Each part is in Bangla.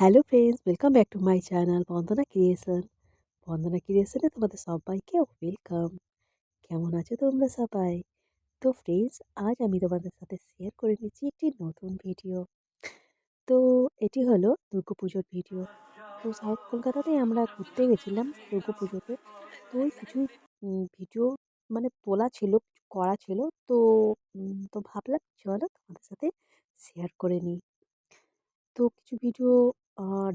Hello friends, welcome back to my channel Bandana creation. Bandana ক্রিয়েশনে তোমাদের সবাইকে ওয়েলকাম। কেমন আছো তোমরা সবাই? তো ফ্রেন্ডস, আজ আমি তোমাদের সাথে শেয়ার করে নিচ্ছি একটি নতুন ভিডিও। তো এটি হলো দুর্গাপুজোর ভিডিও। তো সাউথ কলকাতাতে আমরা ঘুরতে গেছিলাম দুর্গাপুজোতে। তো ওই কিছু ভিডিও মানে তোলা ছিল, কিছু করা ছিল। তো তো ভাবলাম চলো তোমাদের সাথে শেয়ার করে নিই। তো কিছু ভিডিও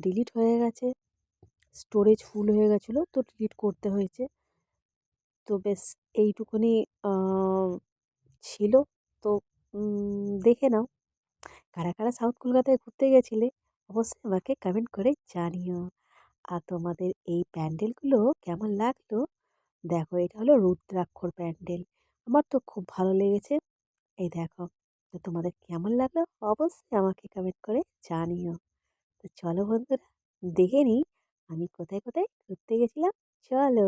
ডিলিট হয়ে গেছে, স্টোরেজ ফুল হয়ে গেছিলো, তো ডিলিট করতে হয়েছে। তো বেশ এইটুকুনি আ ছিল। তো দেখে নাও। কারা, কারা সাউথ কলকাতায় ঘুরতে গেছিলে অবশ্যই আমাকে কমেন্ট করে জানিও। আর তোমাদের এই প্যান্ডেলগুলো কেমন লাগলো? দেখো, এটা হলো রুদ্রাক্ষর প্যান্ডেল। আমার তো খুব ভালো লেগেছে। এই দেখো। তো তোমাদের কেমন লাগলো অবশ্যই আমাকে কমেন্ট করে জানিও। তো চলো বন্ধুরা, দেখে নিই আমি কোথায়, কোথায় ঘুরতে গেছিলাম। চলো।